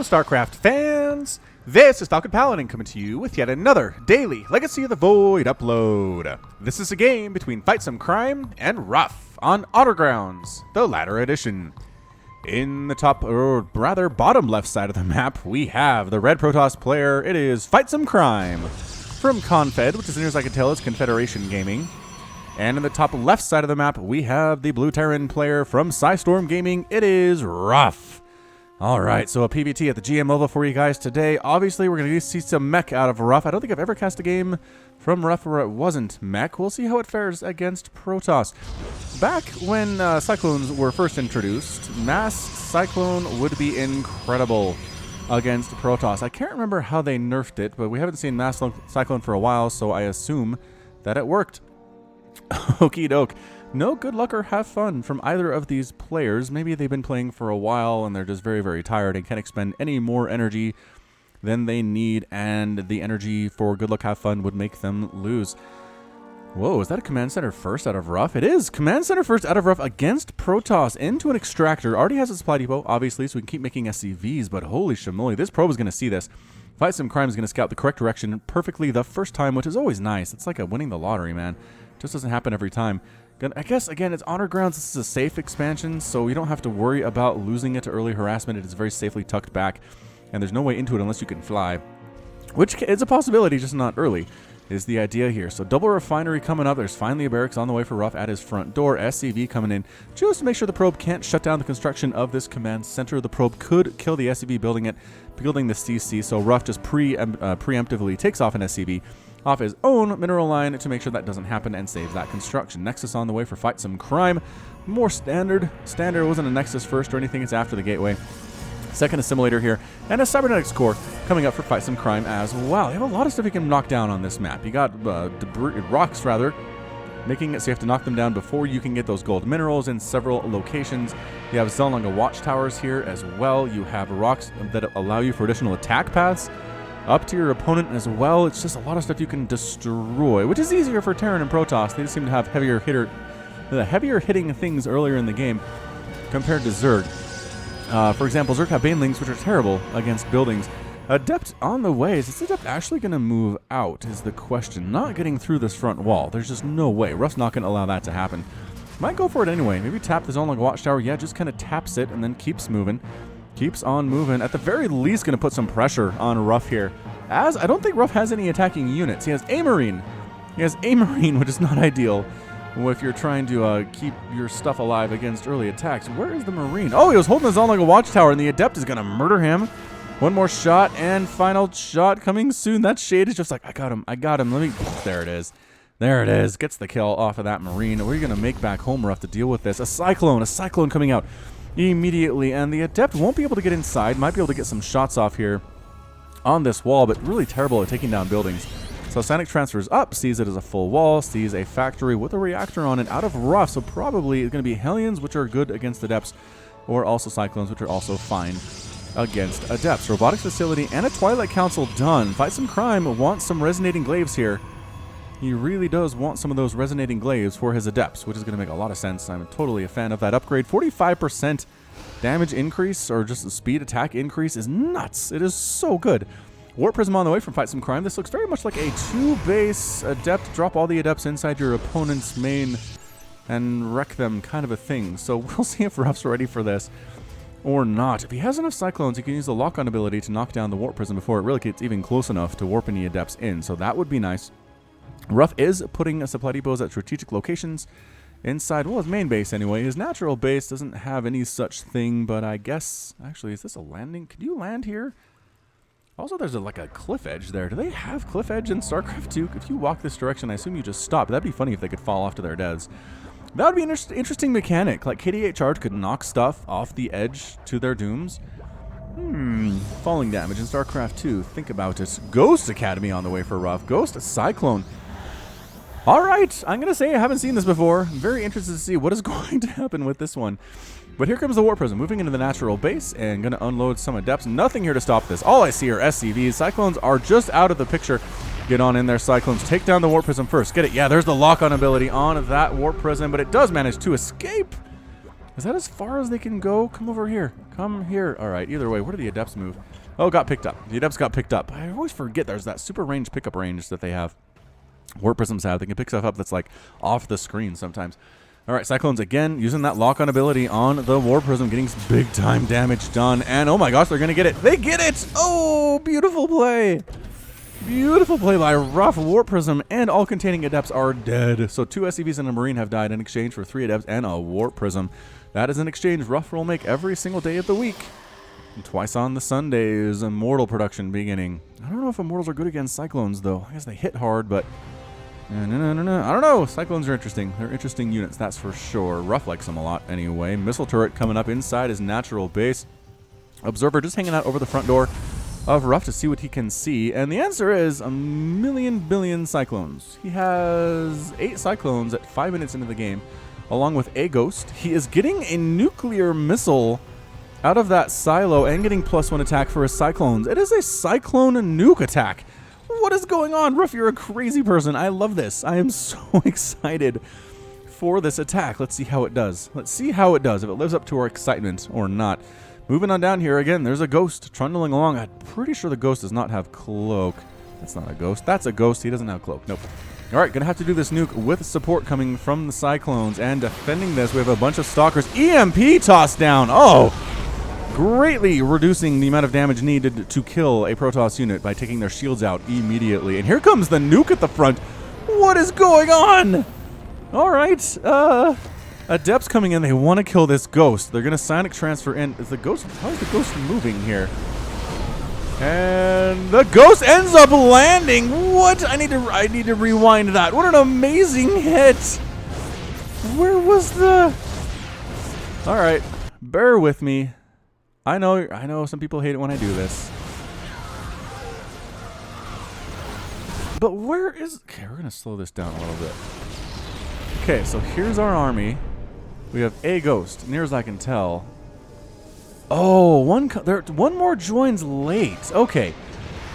StarCraft fans! This is Falcon Paladin coming to you with yet another daily Legacy of the Void upload. This is a game between FiteSumCrime and Ruff on Honorgrounds, the latter edition. In the top, or rather bottom left side of the map, we have the red Protoss player. It is FiteSumCrime from Confed, which as near as I can tell is Confederation Gaming. And in the top left side of the map, we have the blue Terran player from Storm Gaming. It is Ruff. Alright, so a PvT at the GM level for you guys today. Obviously, we're going to see some Mech out of Ruff. I don't think I've ever cast a game from Ruff where it wasn't Mech. We'll see how it fares against Protoss. Back when Cyclones were first introduced, Mass Cyclone would be incredible against Protoss. I can't remember how they nerfed it, but we haven't seen Mass Cyclone for a while, so I assume that it worked. Okie doke. No good luck or have fun from either of these players. Maybe they've been playing for a while and they're just very, very tired and can't expend any more energy than they need, and the energy for good luck, have fun would make them lose. Whoa, is that a command center first out of Ruff? It is! Command center first out of Ruff against Protoss into an extractor. Already has a supply depot, obviously, so we can keep making SCVs, but holy shamoly, this probe is going to see this. FiteSumCrime is going to scout the correct direction perfectly the first time, which is always nice. It's like a winning the lottery, man. Just doesn't happen every time. I guess, again, it's Honorgrounds. This is a safe expansion, so you don't have to worry about losing it to early harassment. It is very safely tucked back, and there's no way into it unless you can fly, which is a possibility, just not early, is the idea here. So double refinery coming up. There's finally a barracks on the way for Ruff at his front door. SCV coming in just to make sure the probe can't shut down the construction of this command center. The probe could kill the SCV building the CC, so Ruff just preemptively takes off an SCV off his own mineral line to make sure that doesn't happen and saves that construction. Nexus on the way for FiteSumCrime. More standard. Standard wasn't a Nexus first or anything, it's after the gateway. Second assimilator here, and a cybernetics core coming up for FiteSumCrime as well. You have a lot of stuff you can knock down on this map. You got rocks, making it so you have to knock them down before you can get those gold minerals in several locations. You have Zelnanga watchtowers here as well. You have rocks that allow you for additional attack paths up to your opponent as well. It's just a lot of stuff you can destroy, which is easier for Terran and Protoss. They just seem to have heavier hitting things earlier in the game compared to Zerg. For example, Zerg have banelings, which are terrible against buildings. Adept on the way. Is this Adept actually going to move out is the question. Not getting through this front wall. There's just no way. Ruff's not going to allow that to happen. Might go for it anyway. Maybe tap the Zonlong Watchtower. Yeah, just kind of taps it and then keeps moving. Keeps on moving. At the very least, going to put some pressure on Ruff here. As I don't think Ruff has any attacking units. He has a Marine. Which is not ideal if you're trying to keep your stuff alive against early attacks. Where is the Marine? Oh, he was holding his own like a watchtower, and the Adept is going to murder him. One more shot, and final shot coming soon. That shade is just like, I got him. Let me... There it is. There it is. Gets the kill off of that Marine. We're going to make back home Ruff to deal with this. A Cyclone coming out immediately, and the Adept won't be able to get inside. Might be able to get some shots off here on this wall, but really terrible at taking down buildings. So Sonic transfers up, sees it as a full wall, sees a factory with a reactor on it out of Ruff, so probably it's going to be Hellions, which are good against Adepts, or also Cyclones, which are also fine against Adepts. Robotics facility and a Twilight Council done. FiteSumCrime wants some resonating glaives here. He really does want some of those resonating glaives for his Adepts, which is going to make a lot of sense. I'm totally a fan of that upgrade. 45% damage increase, or just the speed attack increase, is nuts. It is so good. Warp Prism on the way from FiteSumCrime. This looks very much like a 2-base Adept. Drop all the Adepts inside your opponent's main and wreck them kind of a thing. So we'll see if Ruff's ready for this or not. If he has enough Cyclones, he can use the lock-on ability to knock down the Warp Prism before it really gets even close enough to warp any Adepts in. So that would be nice. Ruff is putting supply depots at strategic locations inside, well, his main base anyway. His natural base doesn't have any such thing, but I guess, actually, is this a landing? Can you land here? Also, there's like a cliff edge there. Do they have cliff edge in StarCraft 2? If you walk this direction, I assume you just stop. That'd be funny if they could fall off to their deaths. That would be an interesting mechanic. Like, KD8 Charge could knock stuff off the edge to their dooms. Falling damage in StarCraft 2. Think about it. Ghost Academy on the way for Ruff. Ghost Cyclone. Alright, I'm going to say I haven't seen this before. I'm very interested to see what is going to happen with this one. But here comes the Warp Prism, moving into the natural base and going to unload some Adepts. Nothing here to stop this. All I see are SCVs. Cyclones are just out of the picture. Get on in there, Cyclones. Take down the Warp Prism first. Get it. Yeah, there's the lock-on ability on that Warp Prism, but it does manage to escape. Is that as far as they can go? Come over here. Come here. All right, either way, where do the Adepts move? Oh, got picked up. The Adepts got picked up. I always forget there's that super range pickup range that they have. Warp Prisms have. They can pick stuff up that's like off the screen sometimes. All right, Cyclones again using that lock-on ability on the Warp Prism, getting some big-time damage done. And oh my gosh, they're going to get it. They get it! Oh, beautiful play. Beautiful play by Ruff. Warp Prism and all containing Adepts are dead. So 2 SCVs and a Marine have died in exchange for 3 Adepts and a Warp Prism. That is an exchange Ruff will make every single day of the week. And twice on the Sundays, Immortal production beginning. I don't know if Immortals are good against Cyclones, though. I guess they hit hard, but... I don't know. Cyclones are interesting. They're interesting units, that's for sure. Ruff likes them a lot anyway. Missile turret coming up inside his natural base. Observer just hanging out over the front door of Ruff to see what he can see. And the answer is a million billion Cyclones. He has 8 Cyclones at 5 minutes into the game, along with a Ghost. He is getting a nuclear missile out of that silo and getting +1 attack for his Cyclones. It is a Cyclone nuke attack. What is going on? Ruff, you're a crazy person. I love this. I am so excited for this attack. Let's see how it does. Let's see how it does, if it lives up to our excitement or not. Moving on down here again, there's a Ghost trundling along. I'm pretty sure the Ghost does not have Cloak. That's not a Ghost. That's a Ghost. He doesn't have Cloak. Nope. All right, gonna have to do this nuke with support coming from the Cyclones. And defending this, we have a bunch of Stalkers. EMP tossed down. Oh! Greatly reducing the amount of damage needed to kill a Protoss unit by taking their shields out immediately. And here comes the nuke at the front. What is going on? All right. Adepts coming in. They want to kill this Ghost. They're going to sonic transfer in. Is the Ghost... How is the Ghost moving here? And the Ghost ends up landing. What? I need to rewind that. What an amazing hit. Where was the... All right. Bear with me. I know some people hate it when I do this. But where is... Okay, we're going to slow this down a little bit. Okay, so here's our army. We have a Ghost, near as I can tell. Oh, one more joins late. Okay.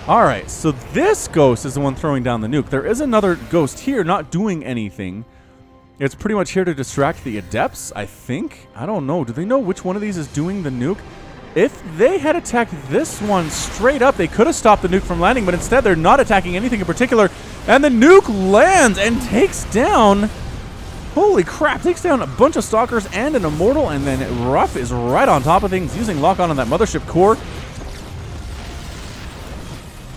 All right, so this Ghost is the one throwing down the nuke. There is another Ghost here not doing anything. It's pretty much here to distract the Adepts, I think. I don't know. Do they know which one of these is doing the nuke? If they had attacked this one straight up, they could have stopped the nuke from landing, but instead they're not attacking anything in particular. And the nuke lands and takes down... Holy crap, takes down a bunch of Stalkers and an Immortal, and then Ruff is right on top of things, using lock-on that Mothership core.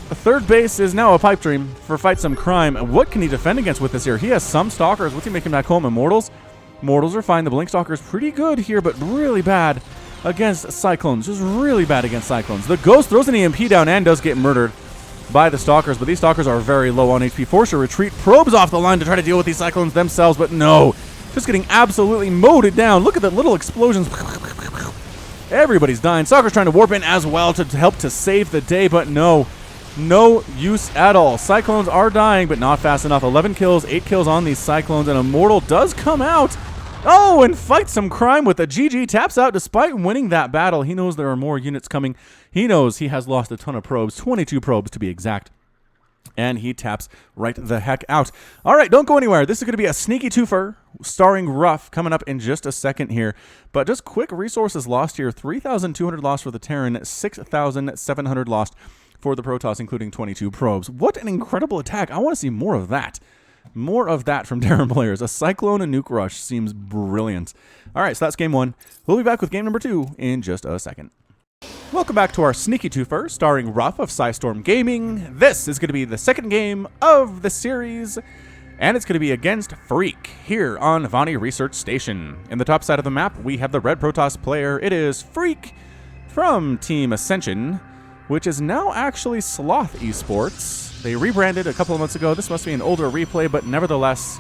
The third base is now a pipe dream for FiteSumCrime. What can he defend against with this here? He has some Stalkers. What's he making back home? Immortals? Mortals are fine. The Blink Stalker is pretty good here, but really bad against Cyclones. Just really bad against Cyclones. The Ghost throws an EMP down and does get murdered by the Stalkers, but these Stalkers are very low on HP. Force a retreat, probes off the line to try to deal with these Cyclones themselves, but no. Just getting absolutely moted down. Look at the little explosions. Everybody's dying. Stalkers trying to warp in as well to help to save the day, but no. No use at all. Cyclones are dying, but not fast enough. 11 kills, 8 kills on these Cyclones, and Immortal does come out. Oh, and FiteSumCrime with a GG, taps out despite winning that battle. He knows there are more units coming. He knows he has lost a ton of probes, 22 probes to be exact. And he taps right the heck out. All right, don't go anywhere. This is going to be a sneaky twofer starring Ruff coming up in just a second here. But just quick resources lost here. 3,200 lost for the Terran, 6,700 lost for the Protoss, including 22 probes. What an incredible attack. I want to see more of that. More of that from Terran players. A Cyclone and nuke rush seems brilliant. All right, so that's game 1. We'll be back with game number 2 in just a second. Welcome back to our sneaky twofer, starring Ruff of Psystorm Gaming. This is going to be the second game of the series, and it's going to be against Freak here on Vani Research Station. In the top side of the map, we have the red Protoss player. It is Freak from Team Ascension, which is now actually Sloth Esports. They rebranded a couple of months ago. This must be an older replay, but nevertheless,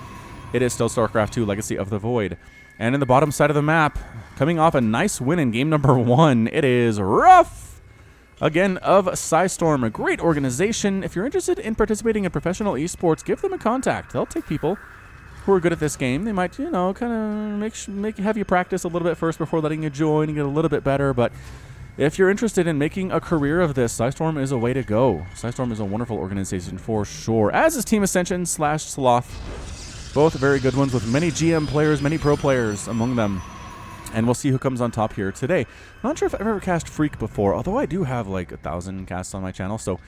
it is still StarCraft 2 Legacy of the Void. And in the bottom side of the map, coming off a nice win in game number 1, it is Ruff, again, of Psystorm. A great organization. If you're interested in participating in professional esports, give them a contact. They'll take people who are good at this game. They might, you know, kind of have you practice a little bit first before letting you join and get a little bit better, but if you're interested in making a career of this, Psystorm is a way to go. Psystorm is a wonderful organization for sure, as is Team Ascension / Sloth. Both very good ones with many GM players, many pro players among them. And we'll see who comes on top here today. Not sure if I've ever cast Freak before, although I do have like 1,000 casts on my channel, so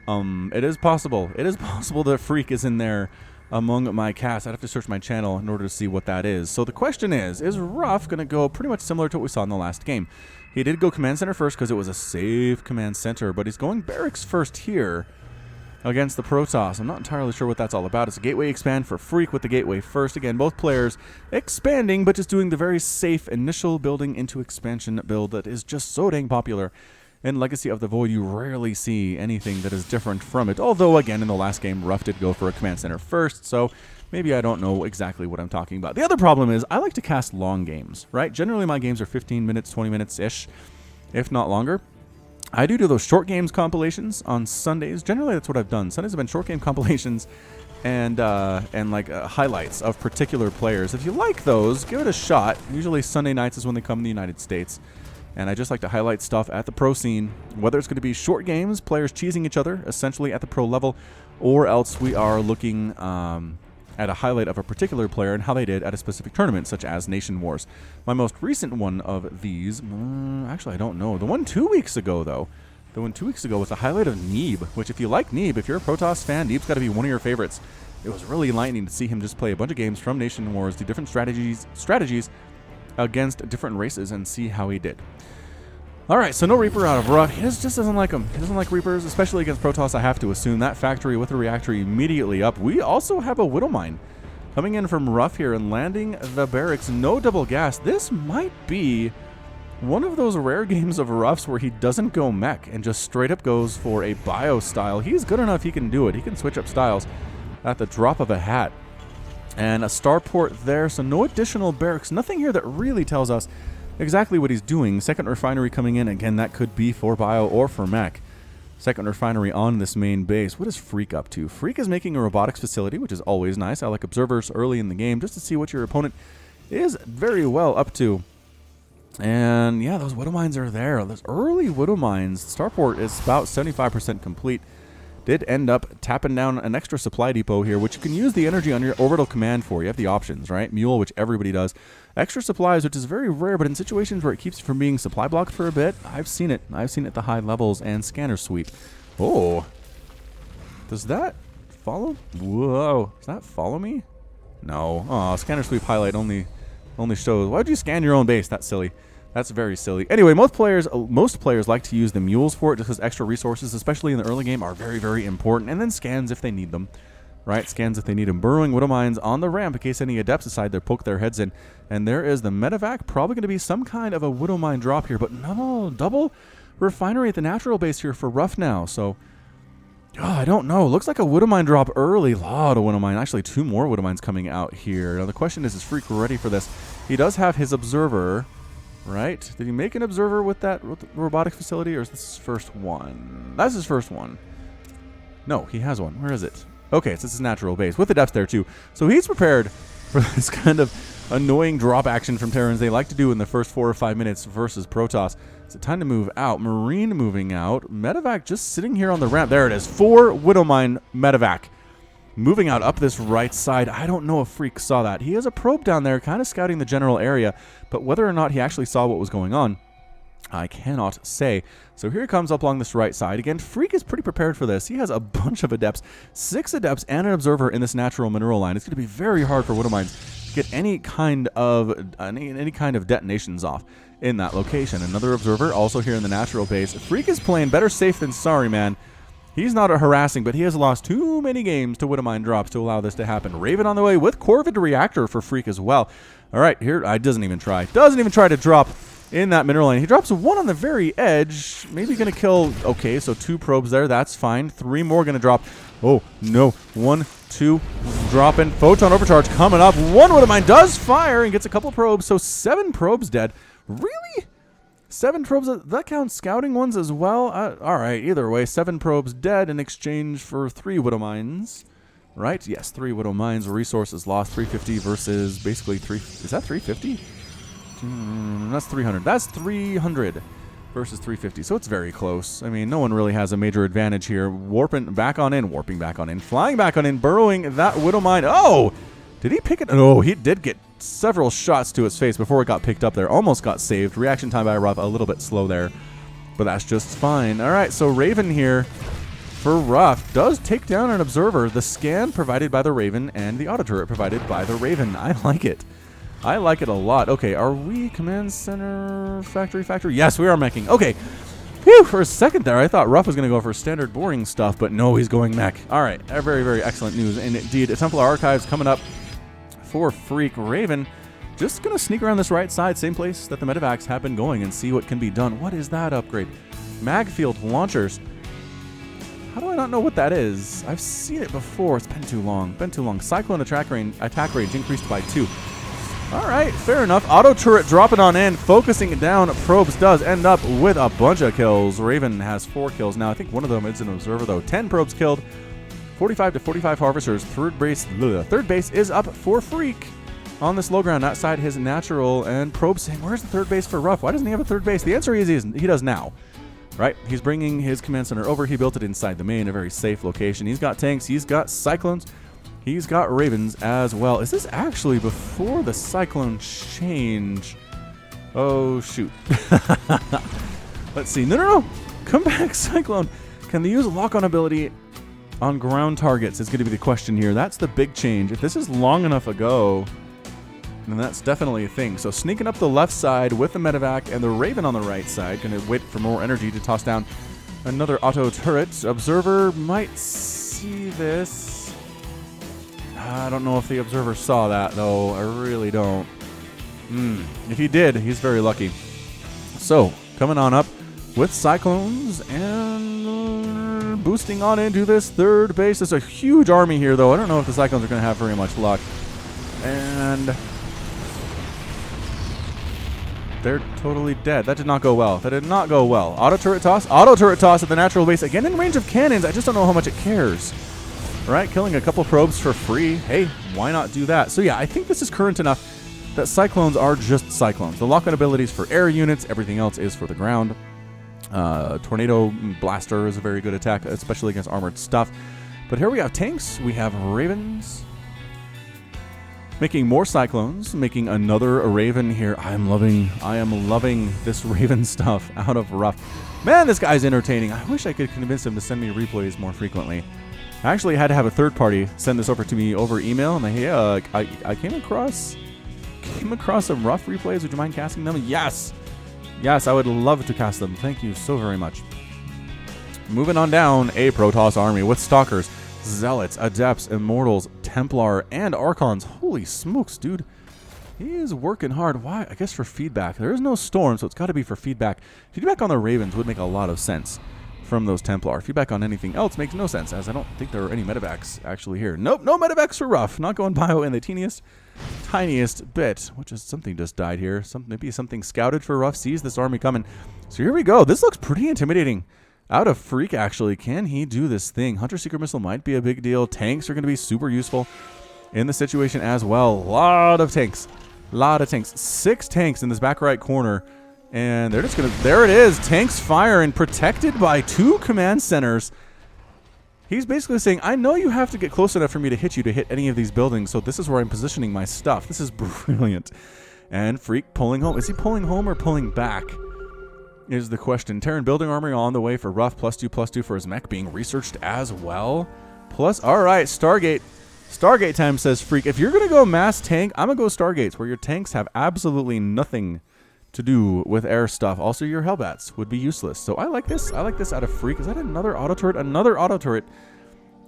it is possible. It is possible that Freak is in there among my casts. I'd have to search my channel in order to see what that is. So the question is Ruff going to go pretty much similar to what we saw in the last game? He did go Command Center first because it was a safe Command Center, but he's going Barracks first here against the Protoss. I'm not entirely sure what that's all about. It's a gateway expand for Freak with the gateway first. Again, both players expanding, but just doing the very safe initial building into expansion build that is just so dang popular. In Legacy of the Void, you rarely see anything that is different from it. Although, again, in the last game, Ruff did go for a Command Center first, so maybe I don't know exactly what I'm talking about. The other problem is I like to cast long games, right? Generally, my games are 15 minutes, 20 minutes-ish, if not longer. I do those short games compilations on Sundays. Generally, that's what I've done. Sundays have been short game compilations and like highlights of particular players. If you like those, give it a shot. Usually Sunday nights is when they come in the United States. And I just like to highlight stuff at the pro scene, whether it's going to be short games, players cheesing each other, essentially at the pro level, or else we are looking at a highlight of a particular player and how they did at a specific tournament, such as Nation Wars. My most recent one of these, actually I don't know. The one 2 weeks ago, though. The one 2 weeks ago was a highlight of Neeb, which if you like Neeb, if you're a Protoss fan, Neeb's got to be one of your favorites. It was really enlightening to see him just play a bunch of games from Nation Wars, do different strategies against different races, and see how he did. Alright, so no Reaper out of Ruff. He just doesn't like them. He doesn't like Reapers, especially against Protoss, I have to assume. That factory with a reactor immediately up. We also have a Widow Mine coming in from Ruff here and landing the barracks. No double gas. This might be one of those rare games of Ruff's where he doesn't go mech and just straight up goes for a bio style. He's good enough he can do it. He can switch up styles at the drop of a hat. And a starport there, so no additional barracks. Nothing here that really tells us exactly what he's doing. Second refinery coming in. Again, that could be for bio or for mech. Second refinery on this main base. What is Freak up to? Freak is making a robotics facility, which is always nice. I like observers early in the game just to see what your opponent is very well up to. And yeah, those Widow Mines are there. Those early Widow Mines. Starport is about 75% complete. Did end up tapping down an extra supply depot here, which you can use the energy on your orbital command for. You have the options, right? Mule, which everybody does. Extra supplies, which is very rare, but in situations where it keeps you from being supply blocked for a bit, I've seen it. I've seen it at the high levels. And scanner sweep. Oh. Does that follow? Whoa. Does that follow me? No. Oh, scanner sweep highlight only shows. Why would you scan your own base? That's silly. That's very silly. Anyway, most players like to use the mules for it just because extra resources, especially in the early game, are very, very important. And then scans if they need them. Right? Scans if they need them. Burrowing Widow Mines on the ramp in case any adepts decide to poke their heads in. And there is the medevac. Probably going to be some kind of a Widow Mine drop here. But no, double refinery at the natural base here for Ruff now. So, I don't know. Looks like a Widow Mine drop early. Lot of Widow Mine. Actually, 2 more Widow Mines coming out here. Now, the question is Freak ready for this? He does have his observer. Right? Did he make an observer with that robotics facility, or is this his first one? That's his first one. No, he has one. Where is it? Okay, so this is natural base with the depths there too. So he's prepared for this kind of annoying drop action from Terrans they like to do in the first 4 or 5 minutes versus Protoss. Is it time to move out? Marine moving out. Medevac just sitting here on the ramp. There it is. 4 Widow Mine Medevac. Moving out up this right side. I don't know if Freak saw that. He has a probe down there kind of scouting the general area, but whether or not he actually saw what was going on, I cannot say. So here he comes up along this right side. Again, Freak is pretty prepared for this. He has a bunch of adepts, 6 adepts and an observer in this natural mineral line. It's going to be very hard for Widow Mines to get any kind of detonations off in that location. Another observer also here in the natural base. Freak is playing better safe than sorry, man. He's not a harassing, but he has lost too many games to Widow Mine drops to allow this to happen. Raven on the way with Corvid Reactor for Freak as well. All right, here, doesn't even try to drop in that mineral line. He drops 1 on the very edge. Maybe going to kill, okay, so 2 probes there. That's fine. 3 more going to drop. Oh, no. 1, 2, dropping. Photon overcharge coming up. 1 Widow Mine does fire and gets a couple probes, so 7 probes dead. Really? 7 probes, that counts scouting ones as well? All right, either way, 7 probes dead in exchange for 3 Widow Mines. Right? Yes, 3 Widow Mines, resources lost, 350 versus basically 3... Is that 350? That's 300. That's 300 versus 350, so it's very close. I mean, no one really has a major advantage here. Warping back on in, flying back on in, burrowing that Widow Mine. Oh! Did he pick it? Oh, he did get several shots to its face before it got picked up there. Almost got saved. Reaction time by Ruff a little bit slow there, but that's just fine. All right, so Raven here for Ruff does take down an observer. The scan provided by the Raven and the auto turret provided by the Raven. I like it. I like it a lot. Okay, are we command center factory? Yes, we are meching. Okay. Phew, for a second there, I thought Ruff was going to go for standard boring stuff, but no, he's going mech. All right, very, very excellent news. And indeed, Templar Archives coming up for Freak. Raven just going to sneak around this right side, same place that the medevacs have been going, and see what can be done. What is that upgrade? Magfield launchers. How do I not know what that is? I've seen it before. It's been too long. Cyclone attack range increased by 2. All right, fair enough. Auto turret dropping on in, focusing it down. Probes does end up with a bunch of kills. Raven has 4 kills now. I think one of them is an observer, though. 10 probes killed. 45 to 45 harvesters. Third base is up for Freak on this low ground outside his natural. And Probe saying, where's the third base for Ruff? Why doesn't he have a third base? The answer is he does now. Right, he's bringing his command center over. He built it inside the main, a very safe location. He's got tanks, he's got Cyclones, he's got Ravens as well. Is this actually before the Cyclone change? Oh, shoot. Let's see. No. Come back, Cyclone. Can they use a lock-on ability on ground targets is going to be the question here. That's the big change. If this is long enough ago, and that's definitely a thing. So sneaking up the left side with the medevac and the Raven on the right side. Going to wait for more energy to toss down another auto turret. Observer might see this. I don't know if the observer saw that, though. I really don't. If he did, he's very lucky. So coming on up with Cyclones and boosting on into this third base. There's a huge army here, though. I don't know if the Cyclones are going to have very much luck. And they're totally dead. That did not go well. Auto turret toss at the natural base. Again in range of cannons. I just don't know how much it cares. All right, killing a couple probes for free. Hey, why not do that? So yeah, I think this is current enough that Cyclones are just Cyclones. The lock-on abilities for air units. Everything else is for the ground. Tornado Blaster is a very good attack, especially against armored stuff. But here we have tanks. We have Ravens. Making more Cyclones, making another Raven here. I am loving this Raven stuff out of Ruff. Man, this guy's entertaining. I wish I could convince him to send me replays more frequently. I actually had to have a third party send this over to me over email. And I came across some Ruff replays. Would you mind casting them? Yes, I would love to cast them. Thank you so very much. Moving on down, a Protoss army with Stalkers, Zealots, Adepts, Immortals, Templar, and Archons. Holy smokes, dude. He is working hard. Why? I guess for feedback. There is no storm, so it's got to be for feedback. Feedback on the Ravens would make a lot of sense from those Templar. Feedback on anything else makes no sense, as I don't think there are any medevacs actually here. Nope, no medevacs for Ruff. Not going bio in the tiniest bit, which is something just died here. Maybe something scouted for Ruff, sees this army coming. So here we go. This looks pretty intimidating. Out of Freak, actually. Can he do this thing? Hunter-Seeker Missile might be a big deal. Tanks are going to be super useful in the situation as well. Lot of tanks. 6 tanks in this back right corner. And they're just going to... There it is. Tanks firing, protected by 2 command centers. He's basically saying, I know you have to get close enough for me to hit you to hit any of these buildings, so this is where I'm positioning my stuff. This is brilliant. And Freak pulling home. Is he pulling home or pulling back? Is the question. Terran building armory on the way for Ruff. +2/+2 for his mech being researched as well. Plus, all right, Stargate. Stargate time, says Freak. If you're going to go mass tank, I'm going to go Stargates, where your tanks have absolutely nothing to do with air stuff. Also, your Hellbats would be useless. So I like this. I like this out of Freak. Is that another auto turret? Another auto turret.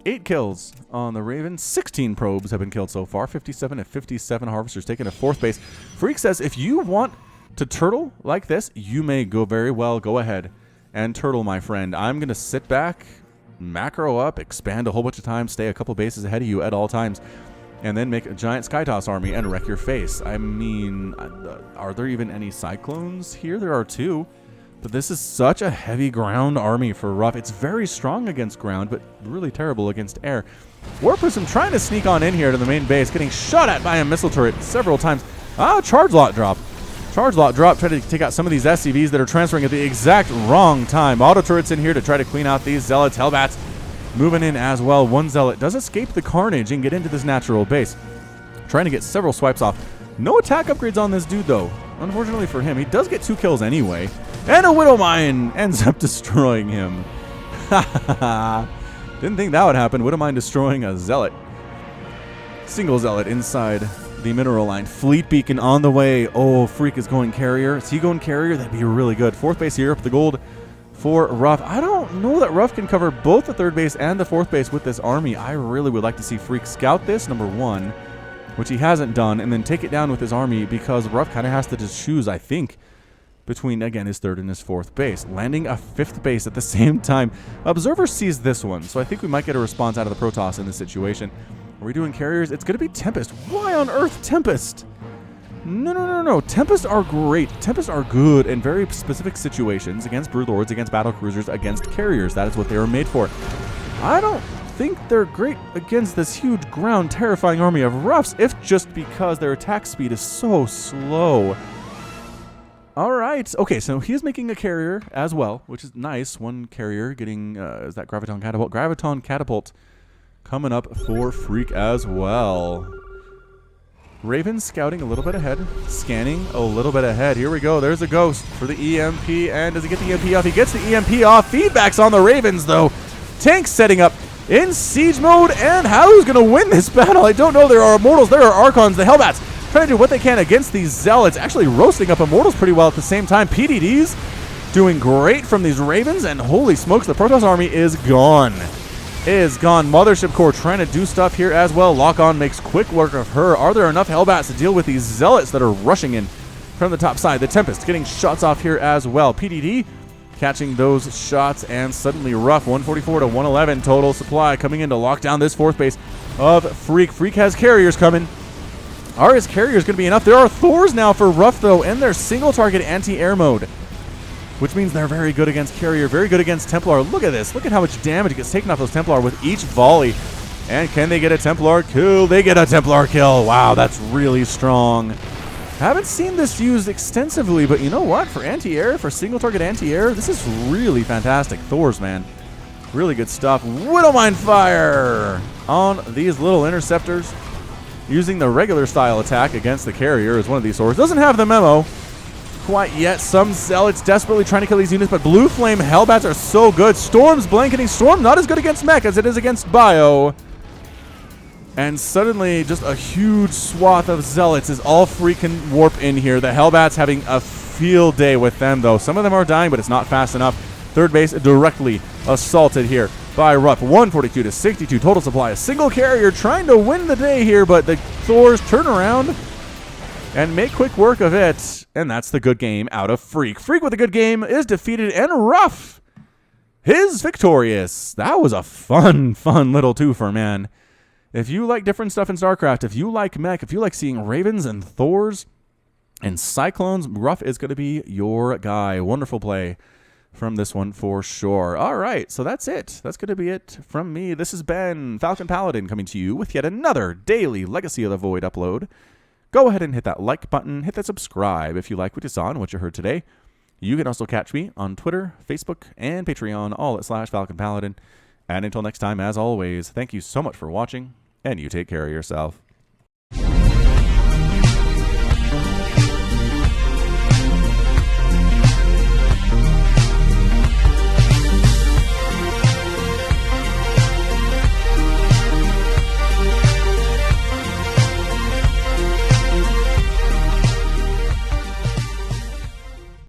8 kills on the Raven. 16 probes have been killed so far. 57 and 57 harvesters taking a 4th base. Freak says, if you want to turtle like this, you may go very well. Go ahead and turtle, my friend. I'm going to sit back, macro up, expand a whole bunch of times, stay a couple bases ahead of you at all times, and then make a giant skytoss army and wreck your face. I mean, are there even any Cyclones here? There are 2. But this is such a heavy ground army for Ruff. It's very strong against ground, but really terrible against air. War Prism trying to sneak on in here to the main base, getting shot at by a missile turret several times. Charge lot drop. Charge lot drop, try to take out some of these SCVs that are transferring at the exact wrong time. Auto turrets in here to try to clean out these Zealots. Hellbats moving in as well. One Zealot does escape the carnage and get into this natural base. Trying to get several swipes off. No attack upgrades on this dude, though. Unfortunately for him, he does get 2 kills anyway. And a Widow Mine ends up destroying him. Didn't think that would happen. Widow Mine destroying a Zealot. Single Zealot inside the mineral line. Fleet Beacon on the way. Oh, Freak is going carrier. Is he going carrier? That'd be really good. 4th base here up the gold for Ruff. I don't know that Ruff can cover both the 3rd base and the 4th base with this army. I really would like to see Freak scout this, number 1, which he hasn't done, and then take it down with his army, because Ruff kind of has to just choose, I think, between, again, his 3rd and his 4th base. Landing a 5th base at the same time. Observer sees this one, so I think we might get a response out of the Protoss in this situation. Are we doing carriers? It's going to be Tempest. Why on earth Tempest? No. Tempests are great. Tempests are good in very specific situations, against Broodlords, against battle cruisers, against carriers. That is what they were made for. I don't think they're great against this huge ground terrifying army of Ruffs, if just because their attack speed is so slow. All right. Okay, so he is making a carrier as well, which is nice. 1 carrier getting, is that Graviton Catapult? Graviton Catapult coming up for Freak as well. Raven scouting a little bit ahead, scanning a little bit ahead. Here we go. There's a Ghost for the EMP, and does he get the EMP off? He gets the EMP off. Feedbacks on the Ravens, though. Tanks setting up in siege mode, and who's going to win this battle? I don't know. There are Immortals, there are Archons, the Hellbats trying to do what they can against these Zealots, actually roasting up Immortals pretty well at the same time. PDDs doing great from these Ravens, and holy smokes, the Protoss army is gone. Mothership Core trying to do stuff here as well. Lock-on makes quick work of her. Are there enough Hellbats to deal with these Zealots that are rushing in from the top side? The Tempest getting shots off here as well. PDD catching those shots, and suddenly Ruff, 144 to 111 total supply, coming in to lock down this 4th base of Freak. Freak has carriers coming. Are his carriers going to be enough? There are Thors now for Ruff, though, and their single target anti-air mode, which means they're very good against carrier, very good against Templar. Look at this. Look at how much damage gets taken off those Templar with each volley. And can they get a Templar kill? They get a Templar kill. Wow, that's really strong. Haven't seen this used extensively, but you know what? For anti-air, for single target anti-air, this is really fantastic. Thors, man. Really good stuff. Widow Mine fire on these little interceptors. Using the regular style attack against the carrier is one of these swords. Doesn't have the memo quite yet. Some Zealots desperately trying to kill these units, but Blue Flame Hellbats are so good. Storm's blanketing. Storm not as good against Mech as it is against Bio. And suddenly, just a huge swath of Zealots is all freaking warp in here. The Hellbats having a field day with them, though. Some of them are dying, but it's not fast enough. 3rd base directly assaulted here by Ruff. 142 to 62 total supply. A single carrier trying to win the day here, but the Thors turn around and make quick work of it. And that's the good game out of Freak. Freak with a good game is defeated, and Ruff is victorious. That was a fun little twofer, man. If you like different stuff in StarCraft, if you like Mech, if you like seeing Ravens and Thors and Cyclones, Ruff is going to be your guy. Wonderful play from this one for sure. All right, so that's it. That's going to be it from me. This has been Falcon Paladin coming to you with yet another daily Legacy of the Void upload. Go ahead and hit that like button, hit that subscribe if you like what you saw and what you heard today. You can also catch me on Twitter, Facebook, and Patreon, all at /Falcon Paladin. And until next time, as always, thank you so much for watching, and you take care of yourself.